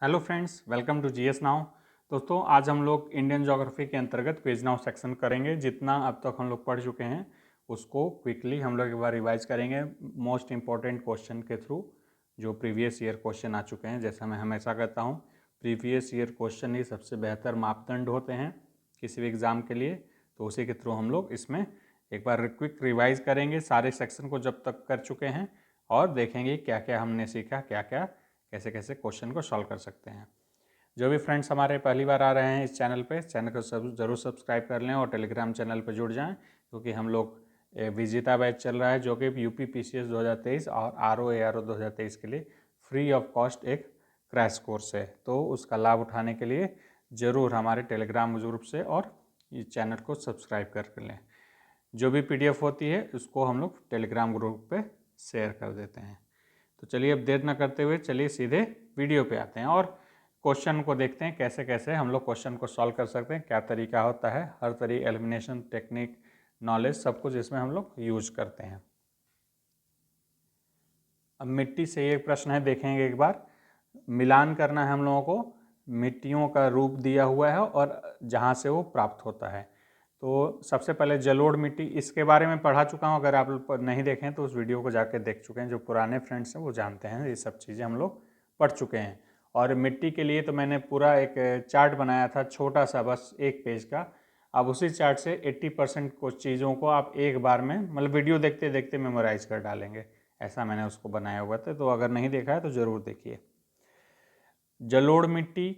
Hello friends, welcome to GS now. दोस्तों, आज हम लोग इंडियन ज्योग्राफी के अंतर्गत क्विज नाउ सेक्शन करेंगे। जितना अब तक हम लोग पढ़ चुके हैं उसको क्विकली हम लोग एक बार रिवाइज करेंगे मोस्ट इंपॉर्टेंट क्वेश्चन के थ्रू, जो प्रीवियस ईयर क्वेश्चन आ चुके हैं। जैसा मैं हमेशा कहता हूँ, प्रीवियस ईयर क्वेश्चन ही सबसे बेहतर मापदंड होते हैं किसी भी एग्ज़ाम के लिए। तो उसी के थ्रू हम लोग इसमें एक बार क्विक रिवाइज करेंगे सारे सेक्शन को जब तक कर चुके हैं, और देखेंगे क्या क्या हमने सीखा, क्या क्या कैसे कैसे क्वेश्चन को सॉल्व कर सकते हैं। जो भी फ्रेंड्स हमारे पहली बार आ रहे हैं इस चैनल पे, चैनल को ज़रूर सब्सक्राइब कर लें और टेलीग्राम चैनल पर जुड़ जाएं, क्योंकि हम लोग विजेता बैच चल रहा है जो कि यूपी पीसीएस 2023 और आरओ एआरओ 2023 के लिए फ्री ऑफ कॉस्ट एक क्रैश कोर्स है। तो उसका लाभ उठाने के लिए ज़रूर हमारे टेलीग्राम ग्रुप से और इस चैनल को सब्सक्राइब कर लें। जो भी पीडीएफ होती है उसको हम लोग टेलीग्राम ग्रुप पे शेयर कर देते हैं। तो चलिए अब देर न करते हुए चलिए सीधे वीडियो पे आते हैं और क्वेश्चन को देखते हैं कैसे कैसे हम लोग क्वेश्चन को सॉल्व कर सकते हैं, क्या तरीका होता है। हर तरीके एलिमिनेशन टेक्निक, नॉलेज, सब कुछ इसमें हम लोग यूज करते हैं। अब मिट्टी से एक प्रश्न है, देखेंगे एक बार। मिलान करना है हम लोगों को, मिट्टियों का रूप दिया हुआ है और जहाँ से वो प्राप्त होता है। तो सबसे पहले जलोढ़ मिट्टी, इसके बारे में पढ़ा चुका हूँ। अगर आप नहीं देखें तो उस वीडियो को जाके देख चुके हैं। जो पुराने फ्रेंड्स हैं वो जानते हैं, ये सब चीज़ें हम लोग पढ़ चुके हैं। और मिट्टी के लिए तो मैंने पूरा एक चार्ट बनाया था, छोटा सा, बस 1 पेज का। अब उसी चार्ट से 80% कुछ चीज़ों को आप एक बार में, मतलब वीडियो देखते देखते मेमोराइज कर डालेंगे। ऐसा मैंने उसको बनाया हुआ था, तो अगर नहीं देखा है तो ज़रूर देखिए। जलोढ़ मिट्टी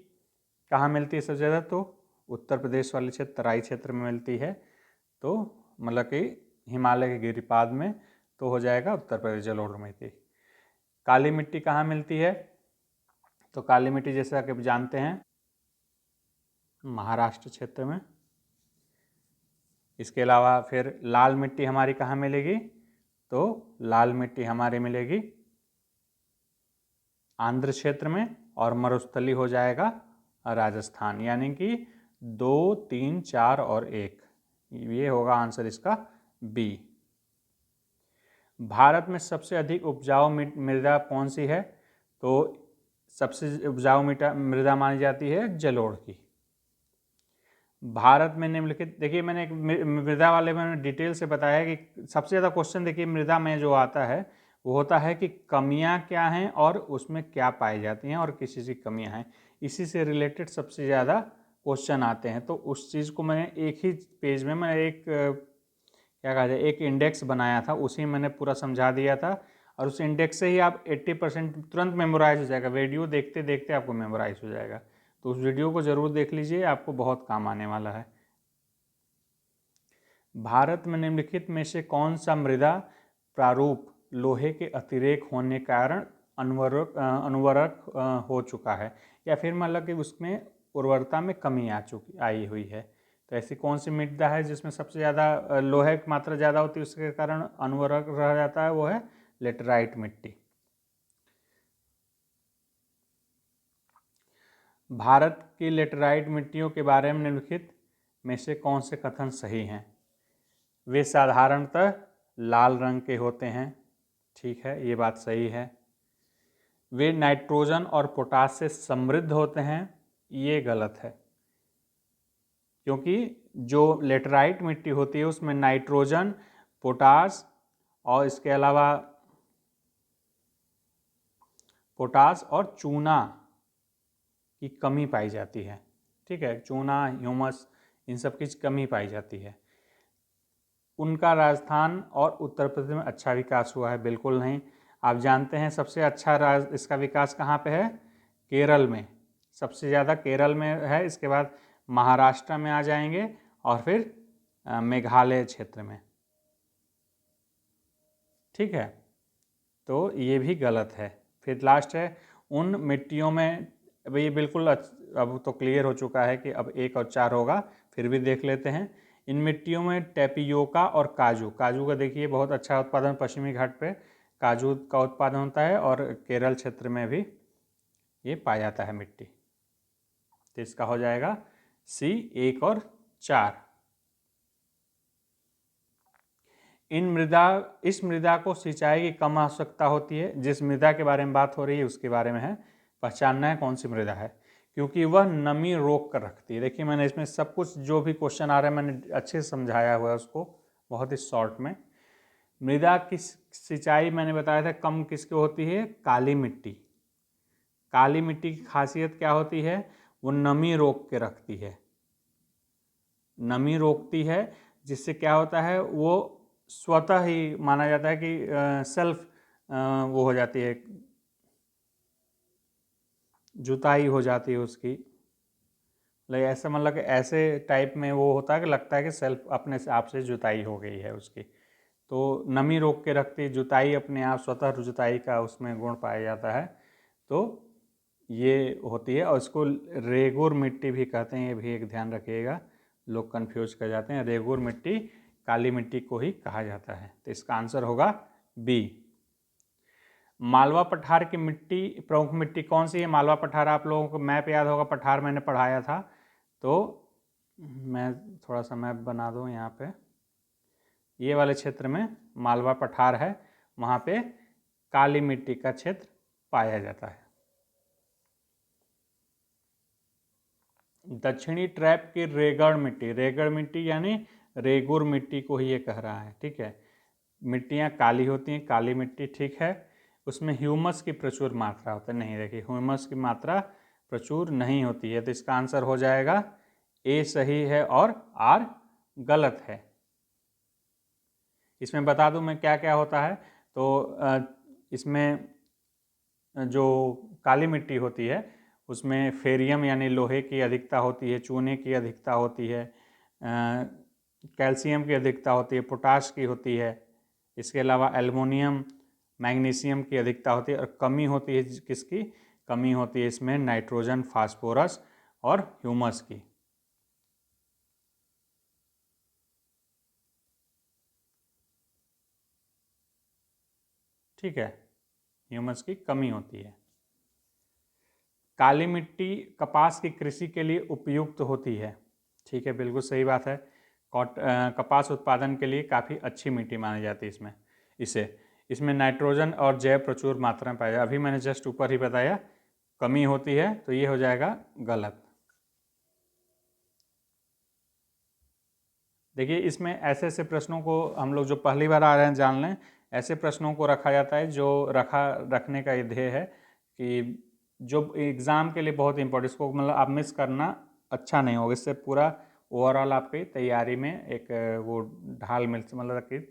कहाँ मिलती है सबसे ज़्यादा? तो उत्तर प्रदेश वाले क्षेत्र, तराई क्षेत्र में मिलती है। तो मतलब कि हिमालय के गिरिपाद में, तो हो जाएगा उत्तर प्रदेश जलोढ़ मिट्टी। काली मिट्टी कहाँ मिलती है? तो काली मिट्टी जैसा कि आप जानते हैं महाराष्ट्र क्षेत्र में। इसके अलावा फिर लाल मिट्टी हमारी कहाँ मिलेगी? तो लाल मिट्टी हमारी मिलेगी आंध्र क्षेत्र में, और मरुस्थली हो जाएगा राजस्थान। यानी कि 2, 3, 4 और 1, ये होगा आंसर इसका बी। भारत में सबसे अधिक उपजाऊ मृदा कौन सी है? तो सबसे उपजाऊ मृदा मानी जाती है जलोढ़ की। भारत में निम्नलिखित, देखिए मैंने एक मृदा वाले में डिटेल से बताया कि सबसे ज़्यादा क्वेश्चन देखिए मृदा में जो आता है वो होता है कि कमियां क्या हैं और उसमें क्या पाई जाती हैं और किस चीज़ की कमियां हैं। इसी से रिलेटेड सबसे ज़्यादा क्वेश्चन आते हैं। तो उस चीज़ को मैंने एक ही पेज में, मैं एक क्या कहा जाए, एक इंडेक्स बनाया था, उसी में मैंने पूरा समझा दिया था। और उस इंडेक्स से ही आप 80% तुरंत मेमोराइज हो जाएगा, वीडियो देखते देखते आपको मेमोराइज हो जाएगा। तो उस वीडियो को ज़रूर देख लीजिए, आपको बहुत काम आने वाला है। भारत में निम्नलिखित में से कौन सा मृदा प्रारूप लोहे के अतिरेक होने के कारण अनुवर्तक हो चुका है, या फिर मतलब कि उसमें उर्वरता में कमी आई हुई है? तो ऐसी कौन सी मृदा है जिसमें सबसे ज़्यादा लोहे की मात्रा ज़्यादा होती है, उसके कारण अनुवर्तक रह जाता है? वो है लेटराइट मिट्टी। भारत की लेटराइट मिट्टियों के बारे में निम्नलिखित में से कौन से कथन सही हैं? वे साधारणतः लाल रंग के होते हैं, ठीक है, ये बात सही है। वे नाइट्रोजन और पोटास से समृद्ध होते हैं, ये गलत है। क्योंकि जो लेटराइट मिट्टी होती है उसमें नाइट्रोजन, पोटास और इसके अलावा पोटास और चूना की कमी पाई जाती है, ठीक है। चूना, ह्यूमस, इन सब की कमी पाई जाती है। उनका राजस्थान और उत्तर प्रदेश में अच्छा विकास हुआ है? बिल्कुल नहीं। आप जानते हैं सबसे अच्छा इसका विकास कहाँ पे है? केरल में। सबसे ज़्यादा केरल में है, इसके बाद महाराष्ट्र में आ जाएंगे और फिर मेघालय क्षेत्र में, ठीक है। तो ये भी गलत है। फिर लास्ट है, उन मिट्टियों में, अब ये बिल्कुल अब तो क्लियर हो चुका है कि अब 1 और 4 होगा, फिर भी देख लेते हैं। इन मिट्टियों में टेपियोका और काजू, काजू का देखिए बहुत अच्छा उत्पादन पश्चिमी घाट पे काजू का उत्पादन होता है, और केरल क्षेत्र में भी ये पाया जाता है मिट्टी। तो इसका हो जाएगा सी, 1 और 4। इस मृदा को सिंचाई की कम आवश्यकता होती है। जिस मृदा के बारे में बात हो रही है उसके बारे में है। पहचानना है कौन सी मृदा है, क्योंकि वह नमी रोक कर रखती है। देखिए मैंने इसमें सब कुछ जो भी क्वेश्चन आ रहा है मैंने अच्छे से समझाया हुआ है उसको बहुत ही शॉर्ट में। मृदा की सिंचाई मैंने बताया था कम किसकी होती है, काली मिट्टी। काली मिट्टी की खासियत क्या होती है, वो नमी रोक के रखती है, नमी रोकती है, जिससे क्या होता है वो स्वतः ही माना जाता है कि सेल्फ वो हो जाती है, जुताई हो जाती है उसकी, ऐसा मतलब कि ऐसे टाइप में वो होता है कि लगता है कि सेल्फ अपने आप से जुताई हो गई है उसकी। तो नमी रोक के रखती है, जुताई अपने आप स्वतः जुताई का उसमें गुण पाया जाता है, तो ये होती है। और इसको रेगुर मिट्टी भी कहते हैं, ये भी एक ध्यान रखिएगा, लोग कंफ्यूज कर जाते हैं। रेगुर मिट्टी काली मिट्टी को ही कहा जाता है, तो इसका आंसर होगा बी। मालवा पठार की मिट्टी, प्रमुख मिट्टी कौन सी है? मालवा पठार आप लोगों को मैप याद होगा, पठार मैंने पढ़ाया था, तो मैं थोड़ा सा मैप बना दूँ यहाँ पे। ये वाले क्षेत्र में मालवा पठार है, वहाँ पे काली मिट्टी का क्षेत्र पाया जाता है। दक्षिणी ट्रैप की रेगड़ मिट्टी, रेगड़ मिट्टी यानी रेगुर मिट्टी को ही ये कह रहा है, ठीक है। मिट्टियाँ काली होती हैं, काली मिट्टी, ठीक है। उसमें ह्यूमस की प्रचुर मात्रा होती है, नहीं देखिए ह्यूमस की मात्रा प्रचुर नहीं होती है, तो इसका आंसर हो जाएगा ए सही है और आर गलत है। इसमें बता दूं मैं क्या क्या होता है, तो इसमें जो काली मिट्टी होती है उसमें फेरियम यानी लोहे की अधिकता होती है, चूने की अधिकता होती है, कैल्शियम की अधिकता होती है, पोटाश की होती है, इसके अलावा एल्युमिनियम मैग्नीशियम की अधिकता होती है, और कमी होती है किसकी, कमी होती है इसमें नाइट्रोजन, फास्फोरस और ह्यूमस की। ठीक है, ह्यूमस की कमी होती है। काली मिट्टी कपास की कृषि के लिए उपयुक्त होती है, ठीक है, बिल्कुल सही बात है। कपास उत्पादन के लिए काफ़ी अच्छी मिट्टी मानी जाती है इसमें नाइट्रोजन और जैव प्रचुर मात्रा में पाया जाए। अभी मैंने जस्ट ऊपर ही बताया कमी होती है, तो ये हो जाएगा गलत। देखिए इसमें ऐसे ऐसे प्रश्नों को हम लोग जो पहली बार आ रहे हैं जान लें, ऐसे प्रश्नों को रखा जाता है जो रखने का ये ध्येय है कि जो एग्ज़ाम के लिए बहुत इंपॉर्टेंट, इसको मतलब आप मिस करना अच्छा नहीं होगा, इससे पूरा ओवरऑल आपकी तैयारी में एक वो ढाल मिल मतलब कि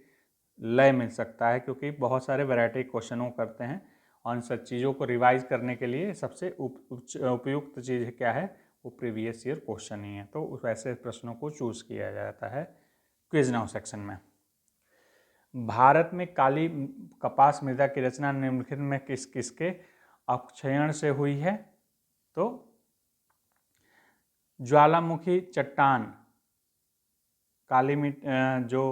लय मिल सकता है, क्योंकि बहुत सारे वैरायटी क्वेश्चनों करते हैं और इन सब चीज़ों को रिवाइज करने के लिए सबसे उपयुक्त चीज़ क्या है, वो प्रीवियस ईयर क्वेश्चन ही है, तो वैसे प्रश्नों को चूज किया जाता है क्विज नाउ सेक्शन में। भारत में काली कपास मृदा की रचना निम्नलिखित में किस किसके अक्षयण से हुई है? तो ज्वालामुखी चट्टान, काली जो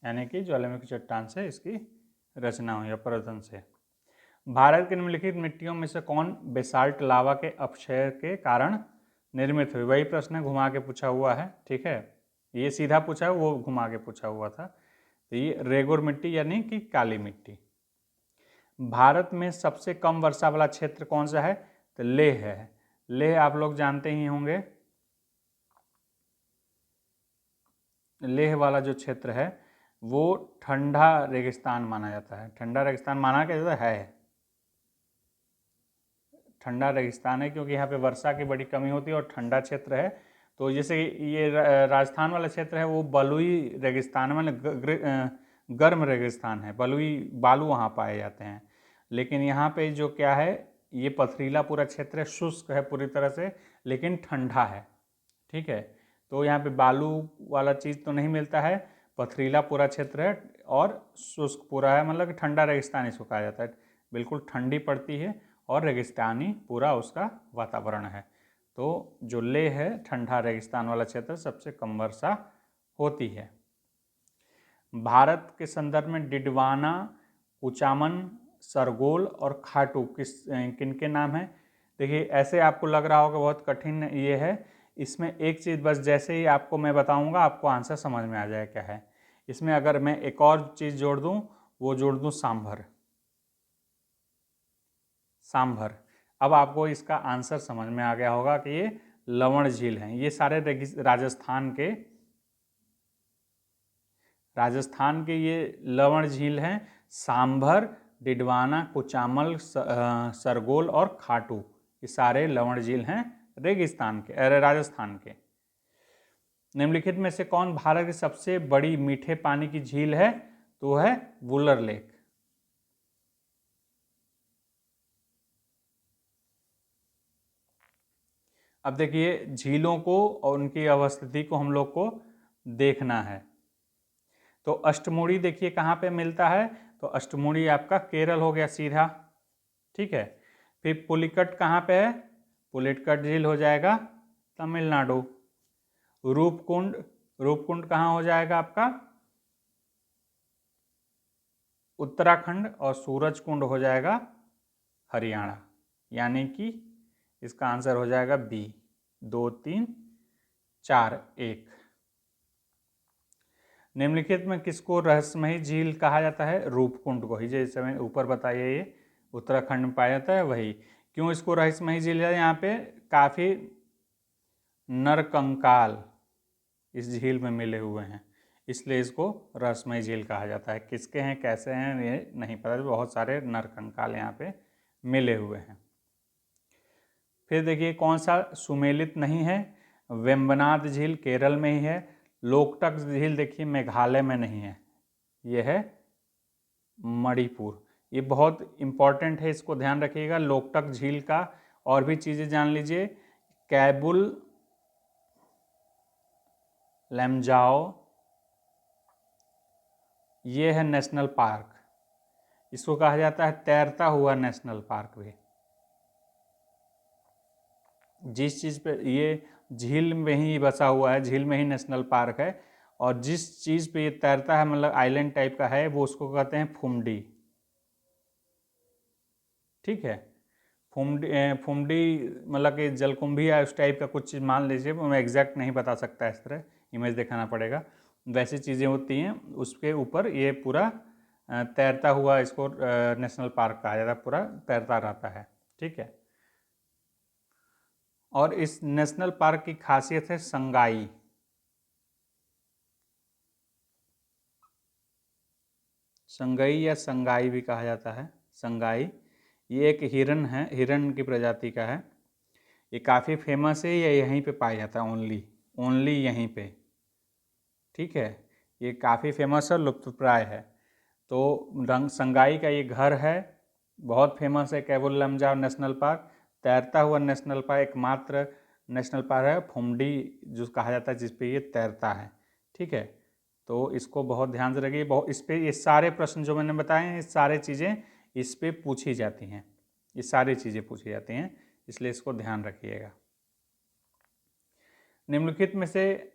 यानी कि ज्वालामुखी चट्टान से इसकी रचना हुई है, प्रवर्तन से। भारत के निम्नलिखित मिट्टियों में से कौन बेसाल्ट लावा के अपक्षय के कारण निर्मित हुई? वही प्रश्न घुमा के पूछा हुआ है, ठीक है, ये सीधा पूछा है, वो घुमा के पूछा हुआ था। तो ये रेगुर मिट्टी यानी कि काली मिट्टी। भारत में सबसे कम वर्षा वाला क्षेत्र कौन सा है? तो लेह है। लेह आप लोग जानते ही होंगे, लेह वाला जो क्षेत्र है वो ठंडा रेगिस्तान माना जाता है। ठंडा रेगिस्तान माना क्या जाता है, ठंडा रेगिस्तान है, क्योंकि यहाँ पे वर्षा की बड़ी कमी होती है और ठंडा क्षेत्र है। तो जैसे ये राजस्थान वाला क्षेत्र है वो बलुई रेगिस्तान मतलब गर्म रेगिस्तान है, बलुई बालू वहाँ पाए जाते हैं। लेकिन यहाँ पे जो क्या है, ये पथरीला पूरा क्षेत्र है, शुष्क है पूरी तरह से, लेकिन ठंडा है, ठीक है। तो यहाँ पे बालू वाला चीज़ तो नहीं मिलता है, पथरीला पूरा क्षेत्र है और शुष्क पूरा है, मतलब कि ठंडा रेगिस्तान इसको कहा जाता है। बिल्कुल ठंडी पड़ती है और रेगिस्तानी पूरा उसका वातावरण है। तो जो लेह है ठंडा रेगिस्तान वाला क्षेत्र, सबसे कम वर्षा होती है। भारत के संदर्भ में डिडवाना, कुचामन, सरगोल और खाटू किन के नाम है? देखिए ऐसे आपको लग रहा होगा बहुत कठिन ये है, इसमें एक चीज़ बस जैसे ही आपको मैं बताऊंगा आपको आंसर समझ में आ जाए क्या है। इसमें अगर मैं एक और चीज़ जोड़ दूं, वो जोड़ दूं सांभर। सांभर। अब आपको इसका आंसर समझ में आ गया होगा कि ये लवण झील हैं। ये सारे राजस्थान के ये लवण झील हैं। सांभर, डिडवाना, कुचामल, सरगोल और खाटू, ये सारे लवण झील हैं राजस्थान के। निम्नलिखित में से कौन भारत की सबसे बड़ी मीठे पानी की झील है? तो है वुलर लेक। अब देखिए झीलों को और उनकी अवस्थिति को हम लोग को देखना है। तो अष्टमुड़ी देखिए कहाँ पे मिलता है, तो अष्टमुड़ी आपका केरल हो गया सीधा, ठीक है। फिर पुलिकट कहाँ पे है? पुलिकट झील हो जाएगा तमिलनाडु। रूपकुंड कहाँ हो जाएगा आपका? उत्तराखंड। और सूरजकुंड हो जाएगा हरियाणा। यानी कि इसका आंसर हो जाएगा बी, 2 3 4 1। निम्नलिखित में किसको रहस्यमयी झील कहा जाता है? रूपकुंड को ही, जैसे मैंने ऊपर बताया ये उत्तराखंड में पाया जाता है वही। क्यों इसको रहस्यमयी झील है? यहाँ पे काफ़ी नरकंकाल इस झील में मिले हुए हैं, इसलिए इसको रहस्यमयी झील कहा जाता है। किसके हैं, कैसे हैं, ये नहीं पता, बहुत सारे नरकंकाल यहाँ पे मिले हुए हैं। फिर देखिए कौन सा सुमेलित नहीं है? वेम्बनाड झील केरल में ही है। लोकटक झील देखिए मेघालय में नहीं है, ये है मणिपुर। ये बहुत इम्पॉर्टेंट है, इसको ध्यान रखिएगा लोकटक झील का। और भी चीज़ें जान लीजिए, कैबुल लमजाओ ये है नेशनल पार्क, इसको कहा जाता है तैरता हुआ नेशनल पार्क भी। जिस चीज़ पे ये झील में ही बसा हुआ है, झील में ही नेशनल पार्क है, और जिस चीज़ पे ये तैरता है मतलब आइलैंड टाइप का है, वो उसको कहते हैं फुमडी, ठीक है। फुमडी मतलब कि जलकुंभी या उस टाइप का कुछ चीज़ मान लीजिए, मैं एग्जैक्ट नहीं बता सकता, इस तरह इमेज दिखाना पड़ेगा। वैसी चीज़ें होती हैं, उसके ऊपर ये पूरा तैरता हुआ इसको नेशनल पार्क कहा जाता है, पूरा तैरता रहता है, ठीक है। और इस नेशनल पार्क की खासियत है संगाई। संगई या संगाई भी कहा जाता है। संगाई ये एक हिरन है, हिरन की प्रजाति का है। ये काफ़ी फेमस है, ये यहीं पे पाया जाता है, ओनली यहीं पे, ठीक है। ये काफ़ी फेमस है, लुप्तप्राय है। तो संगाई का ये घर है, बहुत फेमस है। कैबुल लमजाओ नेशनल पार्क तैरता हुआ नेशनल पार्क, एकमात्र नेशनल पार्क है फुमडी जो कहा जाता है, जिस पे ये तैरता है, ठीक है। तो इसको बहुत ध्यान से रखिए। बहुत इस पे ये सारे प्रश्न जो मैंने बताए हैं, ये सारे चीज़ें इस पे पूछी जाती हैं, ये सारी चीज़ें पूछी जाती हैं, इसलिए इसको ध्यान रखिएगा। निम्नलिखित में से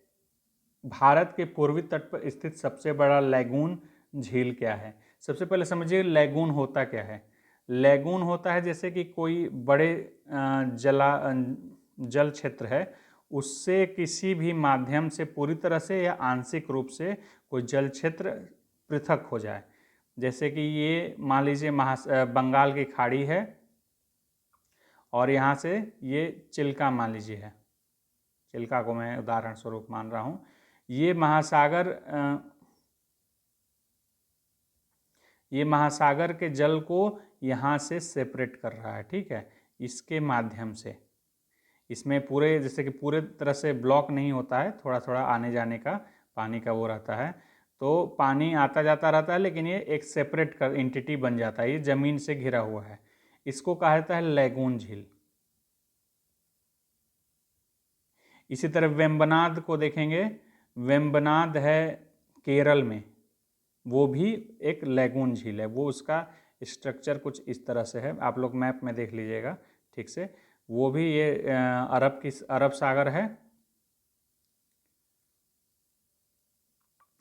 भारत के पूर्वी तट पर स्थित सबसे बड़ा लैगून झील क्या है? सबसे पहले समझिए लैगून होता क्या है। लैगून होता है जैसे कि कोई बड़े जल क्षेत्र है, उससे किसी भी माध्यम से पूरी तरह से या आंशिक रूप से कोई जल क्षेत्र पृथक हो जाए। जैसे कि ये मान लीजिए बंगाल की खाड़ी है, और यहाँ से ये चिल्का मान लीजिए है, चिल्का को मैं उदाहरण स्वरूप मान रहा हूँ। ये महासागर के जल को यहाँ से सेपरेट कर रहा है, ठीक है, इसके माध्यम से। इसमें पूरे जैसे कि पूरे तरह से ब्लॉक नहीं होता है, थोड़ा थोड़ा आने जाने का पानी का वो रहता है, तो पानी आता जाता रहता है, लेकिन ये एक सेपरेट एंटिटी बन जाता है, ये ज़मीन से घिरा हुआ है, इसको कहा जाता है लैगून झील। इसी तरह वेम्बनाड को देखेंगे, वेम्बनाड है केरल में, वो भी एक लैगून झील है। वो उसका स्ट्रक्चर कुछ इस तरह से है, आप लोग मैप में देख लीजिएगा ठीक से। वो भी ये अरब सागर है,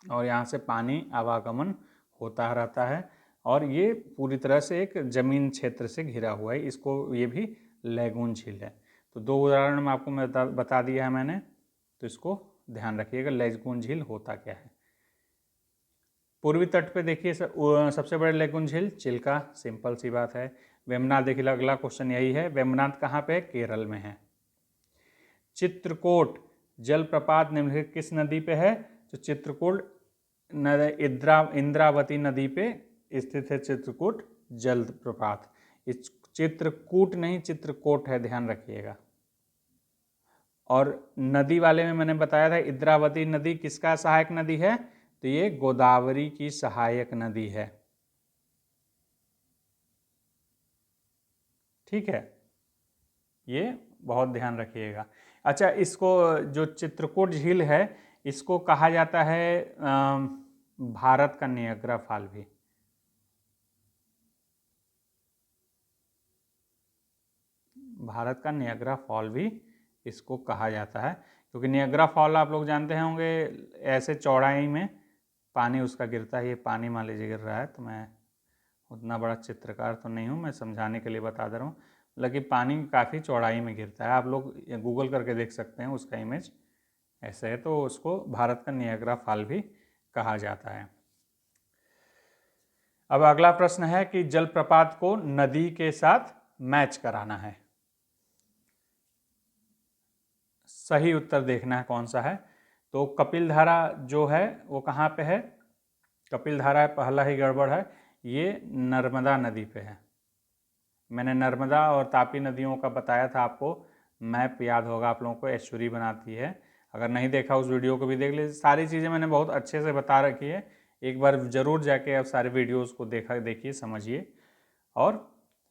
और यहाँ से पानी आवागमन होता रहता है, और ये पूरी तरह से एक जमीन क्षेत्र से घिरा हुआ है, इसको ये भी लैगून झील है। तो 2 उदाहरण में आपको मैं बता दिया है मैंने, तो इसको ध्यान रखिएगा लैगून झील होता क्या है। पूर्वी तट पे देखिए सबसे बड़े लैगून झील चिल्का, सिंपल सी बात है। वेम्बनाथ देखिए, अगला क्वेश्चन यही है, वेम्बनाथ कहाँ पे है? केरल में है। चित्रकूट जलप्रपात निम्नलिखित किस नदी पे है? तो चित्रकूट इंद्रावती नदी पे स्थित है चित्रकूट जलप्रपात। इस चित्रकूट नहीं चित्रकोट है, ध्यान रखिएगा। और नदी वाले में मैंने बताया था इंद्रावती नदी किसका सहायक नदी है? तो ये गोदावरी की सहायक नदी है। ठीक है, ये बहुत ध्यान रखिएगा। अच्छा, इसको जो चित्रकूट झील है इसको कहा जाता है भारत का नियाग्रा फॉल भी। भारत का नियाग्रा फॉल भी इसको कहा जाता है, क्योंकि नियाग्रा फॉल आप लोग जानते होंगे ऐसे चौड़ाई में पानी उसका गिरता है। ये पानी मान लीजिए गिर रहा है, तो मैं उतना बड़ा चित्रकार तो नहीं हूँ, मैं समझाने के लिए बता दे रहा हूँ। लेकिन पानी काफ़ी चौड़ाई में गिरता है, आप लोग गूगल करके देख सकते हैं उसका इमेज ऐसे है। तो उसको भारत का नियाग्रा फॉल भी कहा जाता है। अब अगला प्रश्न है कि जलप्रपात को नदी के साथ मैच कराना है। सही उत्तर देखना है कौन सा है। तो कपिलधारा जो है वो कहाँ पे है? कपिलधारा पहला ही गड़बड़ है, ये नर्मदा नदी पे है। मैंने नर्मदा और तापी नदियों का बताया था आपको, मैप याद होगा आप लोगों को, ऐश्वरी बनाती है। अगर नहीं देखा उस वीडियो को भी देख लीजिए, सारी चीज़ें मैंने बहुत अच्छे से बता रखी है। एक बार ज़रूर जाके आप सारे वीडियोज़ को देखिए, समझिए और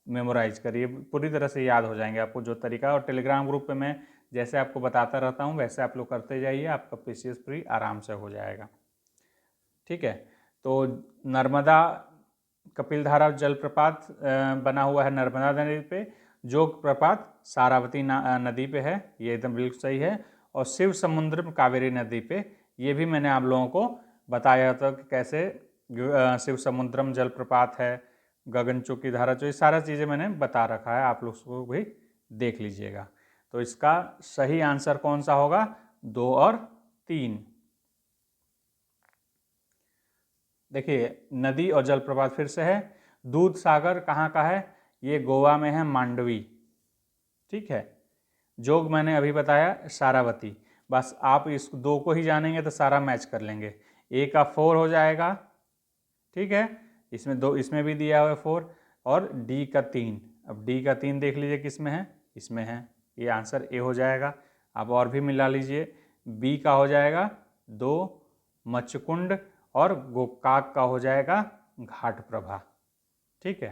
मेमोराइज करिए, पूरी तरह से याद हो जाएंगे आपको जो तरीका। और टेलीग्राम ग्रुप पे मैं जैसे आपको बताता रहता हूँ वैसे आप लोग करते जाइए, आपका पीसीएस प्री आराम से हो जाएगा। ठीक है, तो नर्मदा कपिलधारा जलप्रपात बना हुआ है नर्मदा नदी पे, जो प्रपात सारावती नदी पे है, ये एकदम बिल्कुल सही है। और शिव समुद्रम कावेरी नदी पे, ये भी मैंने आप लोगों को बताया था कि कैसे शिव समुद्रम जलप्रपात है, गगनचुक्की धारा, जो ये सारा चीज़ें मैंने बता रखा है, आप लोग को भी देख लीजिएगा। तो इसका सही आंसर कौन सा होगा? 2 और 3। देखिए, नदी और जलप्रपात फिर से है। दूध सागर कहाँ का है? ये गोवा में है, मांडवी। ठीक है, जोग मैंने अभी बताया सारावती। बस आप इस 2 को ही जानेंगे तो सारा मैच कर लेंगे। ए का 4 हो जाएगा, ठीक है, इसमें 2, इसमें भी दिया हुआ है 4, और डी का 3। अब डी का 3 देख लीजिए किस में है, इसमें है, ये आंसर ए हो जाएगा। आप और भी मिला लीजिए, बी का हो जाएगा 2, मचकुंड, और गोकाक का हो जाएगा घाट प्रभा। ठीक है,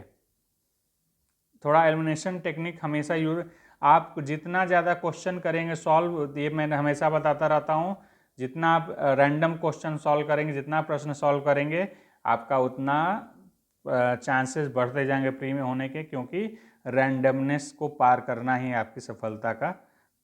थोड़ा एलिमिनेशन टेक्निक हमेशा यूज, आप जितना ज़्यादा क्वेश्चन करेंगे सॉल्व, ये मैं हमेशा बताता रहता हूँ, जितना आप रैंडम क्वेश्चन सॉल्व करेंगे, जितना प्रश्न सॉल्व करेंगे, आपका उतना चांसेस बढ़ते जाएंगे प्री में होने के, क्योंकि रैंडमनेस को पार करना ही आपकी सफलता का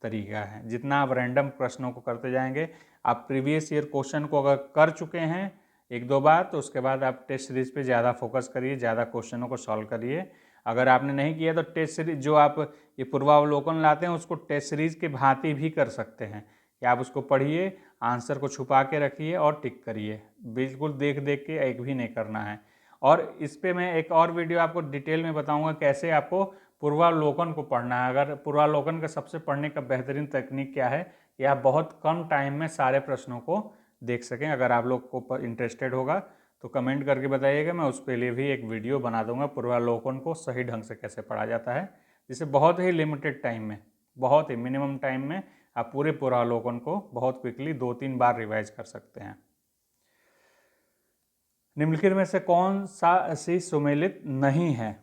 तरीका है। जितना आप रैंडम प्रश्नों को करते जाएंगे, आप प्रीवियस ईयर क्वेश्चन को अगर कर चुके हैं 1-2 बार, तो उसके बाद आप टेस्ट सीरीज पे ज़्यादा फोकस करिए, ज़्यादा क्वेश्चनों को सॉल्व करिए। अगर आपने नहीं किया तो टेस्ट सीरीज जो आप ये पूर्वावलोकन लाते हैं उसको टेस्ट सीरीज की भांति भी कर सकते हैं, कि आप उसको पढ़िए, आंसर को छुपा के रखिए और टिक करिए, बिल्कुल देख देख के एक भी नहीं करना है। और इस पर मैं एक और वीडियो आपको डिटेल में बताऊंगा कैसे आपको पूर्वावलोकन को पढ़ना है। अगर पूर्वावलोकन का सबसे पढ़ने का बेहतरीन तकनीक क्या है कि आप बहुत कम टाइम में सारे प्रश्नों को देख सकें। अगर आप लोग को इंटरेस्टेड होगा तो कमेंट करके बताइएगा, मैं उसके लिए भी एक वीडियो बना दूंगा पूर्वावलोकन को सही ढंग से कैसे पढ़ा जाता है, जिससे बहुत ही लिमिटेड टाइम में, बहुत ही मिनिमम टाइम में आप पूरे पूर्वावलोकन को बहुत क्विकली 2-3 बार रिवाइज कर सकते हैं। निम्नलिखित में से कौन सा सी सुमेलित नहीं है?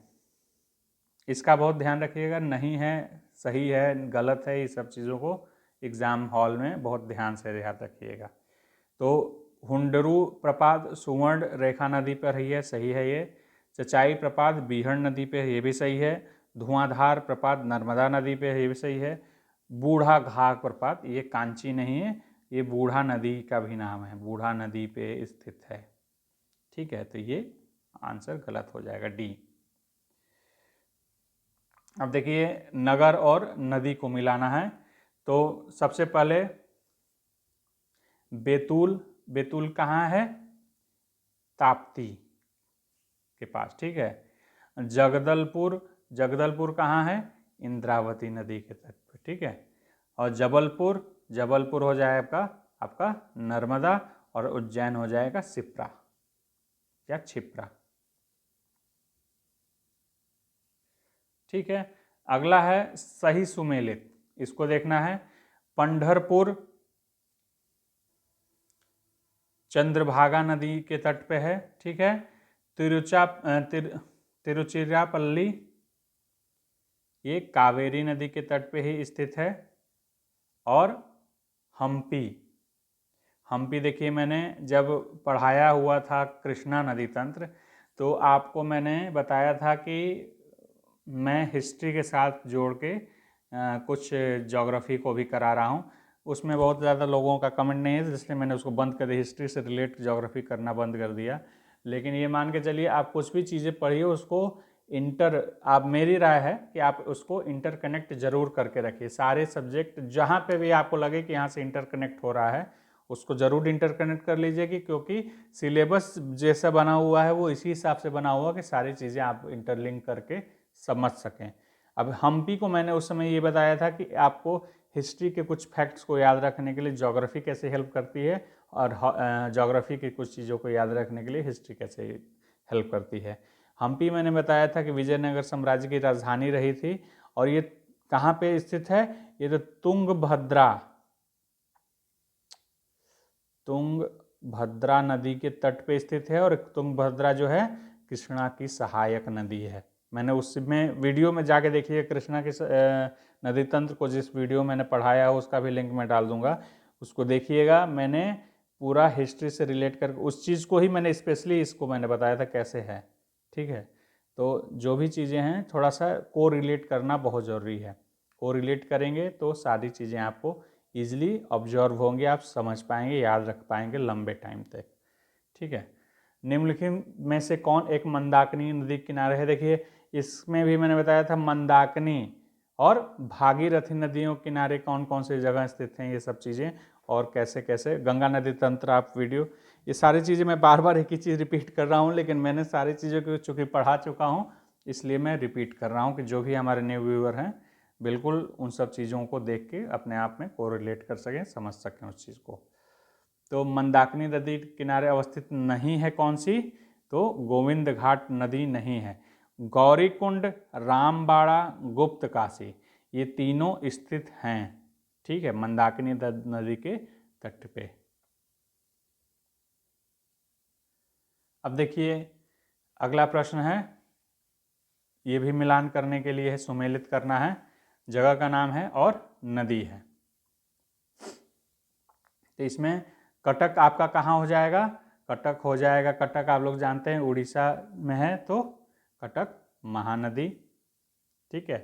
इसका बहुत ध्यान रखिएगा, नहीं है, सही है, गलत है, ये सब चीज़ों को एग्जाम हॉल में बहुत ध्यान से याद रखिएगा। तो हुंडरू प्रपात सुवर्ण रेखा नदी पर ही है, सही है ये। चचाई प्रपात बीहड़ नदी पे है, ये भी सही है। धुआंधार प्रपात नर्मदा नदी पे है, ये भी सही है। बूढ़ा घाघ प्रपात ये कांची नहीं है, ये बूढ़ा नदी का भी नाम है, बूढ़ा नदी पे स्थित है। ठीक है, तो ये आंसर गलत हो जाएगा, डी। अब देखिए, नगर और नदी को मिलाना है, तो सबसे पहले बैतूल, बैतूल कहाँ है? ताप्ती के पास, ठीक है। जगदलपुर जगदलपुर कहाँ है? इंद्रावती नदी के तट पे, ठीक है। और जबलपुर, जबलपुर हो जाएगा आपका नर्मदा, और उज्जैन हो जाएगा शिप्रा या क्षिप्रा, ठीक है। अगला है सही सुमेलित, इसको देखना है। पंढरपुर चंद्रभागा नदी के तट पे है, ठीक है। तिरुचिरापल्ली ये कावेरी नदी के तट पे ही स्थित है। और हम्पी, हम्पी देखिए मैंने जब पढ़ाया हुआ था कृष्णा नदी तंत्र, तो आपको मैंने बताया था कि मैं हिस्ट्री के साथ जोड़ के कुछ ज्योग्राफी को भी करा रहा हूँ। उसमें बहुत ज़्यादा लोगों का कमेंट नहीं है, इसलिए मैंने उसको बंद कर दिया, हिस्ट्री से रिलेट ज्योग्राफी करना बंद कर दिया। लेकिन ये मान के चलिए आप कुछ भी चीज़ें पढ़िए उसको आप मेरी राय है कि आप उसको इंटरकनेक्ट जरूर करके रखिए। सारे सब्जेक्ट जहाँ पे भी आपको लगे कि यहाँ से इंटरकनेक्ट हो रहा है उसको ज़रूर इंटरकनेक्ट कर लीजिएगी, क्योंकि सिलेबस जैसा बना हुआ है वो इसी हिसाब से बना हुआ कि सारी चीज़ें आप इंटरलिंक करके समझ सकें। अब हम्पी को मैंने उस समय ये बताया था कि आपको हिस्ट्री के कुछ फैक्ट्स को याद रखने के लिए ज्योग्राफी कैसे हेल्प करती है, और ज्योग्राफी की कुछ चीज़ों को याद रखने के लिए हिस्ट्री कैसे हेल्प करती है। हम्पी मैंने बताया था कि विजयनगर साम्राज्य की राजधानी रही थी, और ये कहाँ पे स्थित है? ये तो तुंगभद्रा नदी के तट पे स्थित है। और तुंगभद्रा जो है कृष्णा की सहायक नदी है। मैंने उसमें वीडियो में जाके देखिए, कृष्णा की नदी तंत्र को जिस वीडियो मैंने पढ़ाया है उसका भी लिंक मैं डाल दूंगा, उसको देखिएगा। मैंने पूरा हिस्ट्री से रिलेट कर उस चीज़ को ही मैंने स्पेशली इसको मैंने बताया था कैसे है, ठीक है। तो जो भी चीज़ें हैं थोड़ा सा को रिलेट करना बहुत ज़रूरी है। को रिलेट करेंगे तो सारी चीज़ें आपको ईजिली ऑब्जर्व होंगे, आप समझ पाएंगे, याद रख पाएंगे लंबे टाइम तक, ठीक है। निम्नलिखित में से कौन एक मंदाकिनी नदी किनारे है? देखिए इसमें भी मैंने बताया था मंदाकिनी और भागीरथी नदियों किनारे कौन कौन से जगह स्थित हैं, ये सब चीज़ें, और कैसे कैसे गंगा नदी तंत्र आप वीडियो, ये सारी चीज़ें मैं बार बार एक ही चीज़ रिपीट कर रहा हूँ, लेकिन मैंने सारी चीज़ों को चूँकि पढ़ा चुका हूँ इसलिए मैं रिपीट कर रहा हूँ कि जो भी हमारे न्यू व्यूअर हैं बिल्कुल उन सब चीज़ों को देख के अपने आप में कोरिलेट कर सकें, समझ सकें उस चीज़ को। तो मंदाकिनी नदी किनारे अवस्थित नहीं है कौन सी? तो गोविंद घाट नदी नहीं है। गौरीकुंड, रामबाड़ा, गुप्त काशी, ये तीनों स्थित हैं, ठीक है, मंदाकिनी नदी के तट पे। अब देखिए अगला प्रश्न है, ये भी मिलान करने के लिए है, सुमेलित करना है। जगह का नाम है और नदी है। तो इसमें कटक आपका कहाँ हो जाएगा? कटक हो जाएगा, कटक आप लोग जानते हैं उड़ीसा में है, तो कटक महानदी, ठीक है।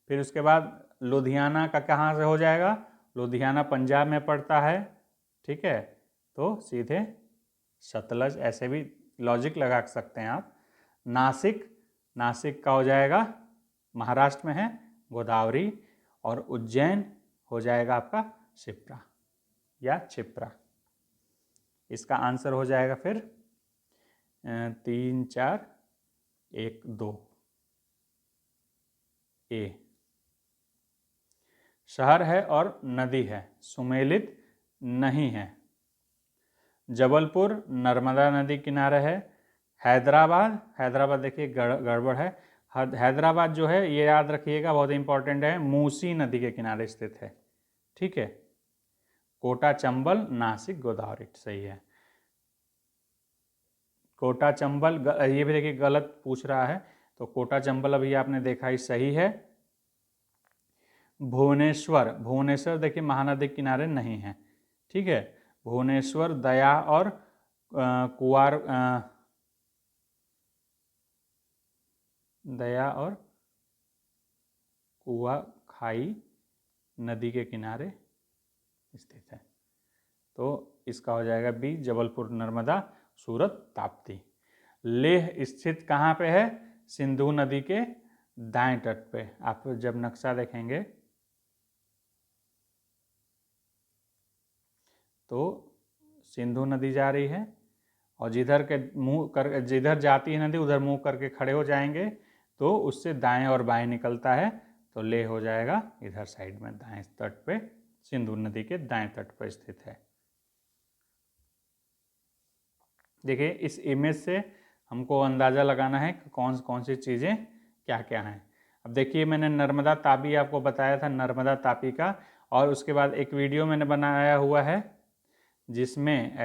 फिर उसके बाद लुधियाना का कहाँ से हो जाएगा? लुधियाना पंजाब में पड़ता है, ठीक है, तो सीधे सतलज, ऐसे भी लॉजिक लगा सकते हैं आप। नासिक, नासिक का हो जाएगा महाराष्ट्र में है, गोदावरी। और उज्जैन हो जाएगा आपका शिप्रा या क्षिप्रा। इसका आंसर हो जाएगा फिर 3, 4, 1, 2 ए। शहर है और नदी है, सुमेलित नहीं है। जबलपुर नर्मदा नदी किनारे है। हैदराबाद, हैदराबाद देखिए गड़बड़ है। हैदराबाद जो है ये याद रखिएगा, बहुत इंपॉर्टेंट है, मूसी नदी के किनारे स्थित है, ठीक है। कोटा चंबल, नासिक, गोदावरी, सही है। कोटा चंबल, ये भी देखिए गलत पूछ रहा है, तो कोटा चंबल अभी आपने देखा ही सही है। भुवनेश्वर, भुवनेश्वर देखिए महानदी किनारे नहीं है, ठीक है। भुवनेश्वर दया और कुआर दया और कुआखाई नदी के किनारे स्थित है, तो इसका हो जाएगा बी, जबलपुर नर्मदा, सूरत ताप्ती। लेह स्थित कहाँ पे है? सिंधु नदी के दाएं तट पे। आप जब नक्शा देखेंगे तो सिंधु नदी जा रही है, और जिधर के मुंह कर जिधर जाती है नदी उधर मुंह करके खड़े हो जाएंगे तो उससे दाएं और बाएं निकलता है, तो लेह हो जाएगा इधर साइड में दाएं तट पे, सिंधु नदी के दाएं तट पर स्थित है। देखिए इस इमेज से हमको अंदाज़ा लगाना है कि कौन कौन सी चीज़ें क्या क्या हैं। अब देखिए मैंने नर्मदा तापी आपको बताया था, नर्मदा तापी का, और उसके बाद एक वीडियो मैंने बनाया हुआ है जिसमें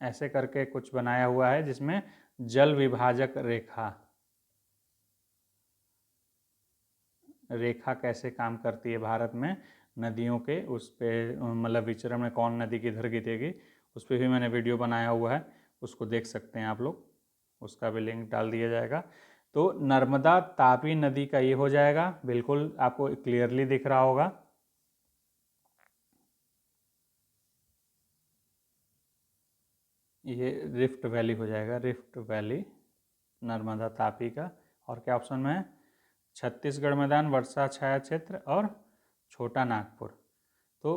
ऐसे करके कुछ बनाया हुआ है जिसमें जल विभाजक रेखा कैसे काम करती है भारत में नदियों के, उस पे मतलब विचरण में कौन नदी किधर गिरेगी, उस पर भी मैंने वीडियो बनाया हुआ है, उसको देख सकते हैं आप लोग, उसका भी लिंक डाल दिया जाएगा। तो नर्मदा तापी नदी का ये हो जाएगा, बिल्कुल आपको क्लियरली दिख रहा होगा। ये रिफ्ट वैली हो जाएगा, रिफ्ट वैली नर्मदा तापी का। और क्या ऑप्शन में है? छत्तीसगढ़ मैदान, वर्षा छाया क्षेत्र और छोटा नागपुर। तो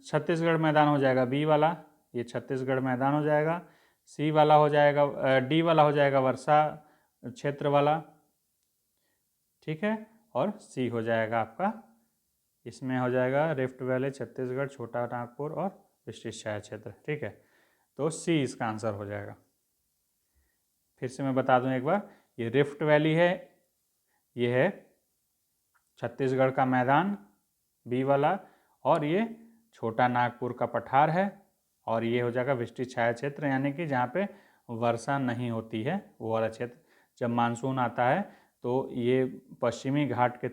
छत्तीसगढ़ मैदान हो जाएगा बी वाला, ये छत्तीसगढ़ मैदान हो जाएगा। सी वाला हो जाएगा, डी वाला हो जाएगा वर्षा क्षेत्र वाला, ठीक है। और सी हो जाएगा आपका, इसमें हो जाएगा रिफ्ट वैली, छत्तीसगढ़, छोटा नागपुर और विस्तृत छाया क्षेत्र, ठीक है। तो सी इसका आंसर हो जाएगा। फिर से मैं बता दूं एक बार, ये रिफ्ट वैली है, ये है छत्तीसगढ़ का मैदान बी वाला, और ये छोटा नागपुर का पठार है, और ये हो जाएगा विस्तृत छाया क्षेत्र, यानी कि जहाँ पे वर्षा नहीं होती है वो वाला क्षेत्र। जब मानसून आता है तो ये पश्चिमी घाट के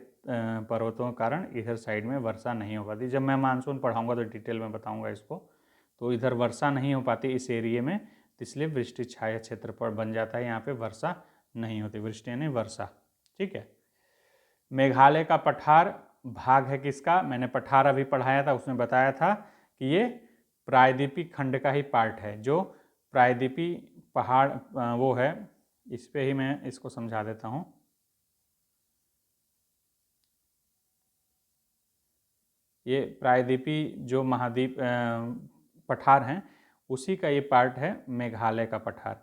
पर्वतों के कारण इधर साइड में वर्षा नहीं हो पाती। जब मैं मानसून पढ़ाऊँगा तो डिटेल में बताऊँगा इसको। तो इधर वर्षा नहीं हो पाती इस एरिए में, इसलिए विस्तृत छाया क्षेत्र पर बन जाता है, यहाँ पे वर्षा नहीं होती, वृष्टि यानी वर्षा, ठीक है। मेघालय का पठार भाग है किसका? मैंने पठार अभी पढ़ाया था, उसमें बताया था कि ये प्रायद्वीपीय खंड का ही पार्ट है। जो प्रायद्वीपीय पहाड़ वो है, इस पे ही मैं इसको समझा देता हूँ। ये प्रायद्वीपीय जो महाद्वीप पठार हैं उसी का ये पार्ट है मेघालय का पठार।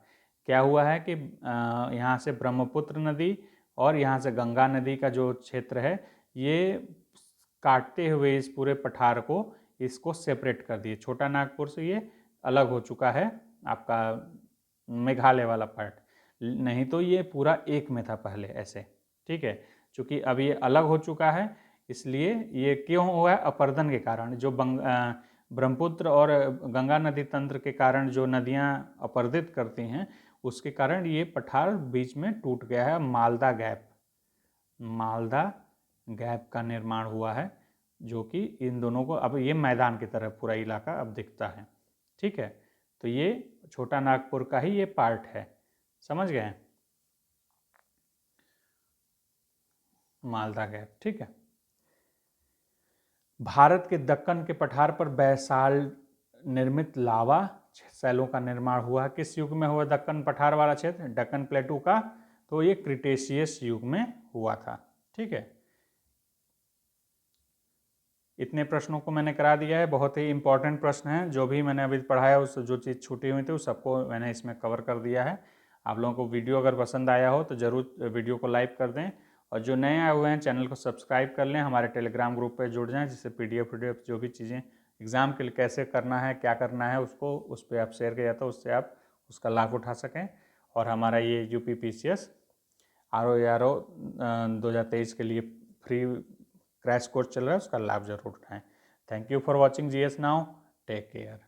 क्या हुआ है कि यहाँ से ब्रह्मपुत्र नदी और यहाँ से गंगा नदी का जो क्षेत्र है, ये काटते हुए इस पूरे पठार को इसको सेपरेट कर दिए। छोटा नागपुर से ये अलग हो चुका है आपका मेघालय वाला पार्ट, नहीं तो ये पूरा एक में था पहले ऐसे, ठीक है। चूँकि अब ये अलग हो चुका है, इसलिए ये क्यों हुआ है? अपर्दन के कारण। जो ब्रह्मपुत्र और गंगा नदी तंत्र के कारण जो नदियाँ अपर्दित करती हैं, उसके कारण ये पठार बीच में टूट गया है। मालदा गैप का निर्माण हुआ है, जो कि इन दोनों को अब ये मैदान की तरह पूरा इलाका अब दिखता है, ठीक है। तो ये छोटा नागपुर का ही ये पार्ट है, समझ गए? मालदा गैप, ठीक है। भारत के दक्कन के पठार पर बैसाल्ट निर्मित लावा शैलों का निर्माण हुआ। किस युग में हुआ दक्कन पठार वाला क्षेत्र? दक्कन प्लेटू का, तो ये क्रिटेशियस युग में हुआ था, ठीक है। इतने प्रश्नों को मैंने करा दिया है, बहुत ही इंपॉर्टेंट प्रश्न हैं। जो भी मैंने अभी पढ़ाया उस जो चीज़ छूटी हुई थी उस सबको मैंने इसमें कवर कर दिया है। आप लोगों को वीडियो अगर पसंद आया हो तो ज़रूर वीडियो को लाइक कर दें, और जो नए आए हुए हैं चैनल को सब्सक्राइब कर लें, हमारे टेलीग्राम ग्रुप पर जुड़ जाएँ, जिससे PDF जो भी चीज़ें एग्ज़ाम के लिए कैसे करना है, क्या करना है, उसको उस पर आप शेयर किया जाता है, उससे आप उसका लाभ उठा सकें। और हमारा ये UPPCS RO 2023 के लिए फ्री क्रैश कोर्स चल रहा है, उसका लाभ जरूर उठाएं। Thank you for watching GS now, take care.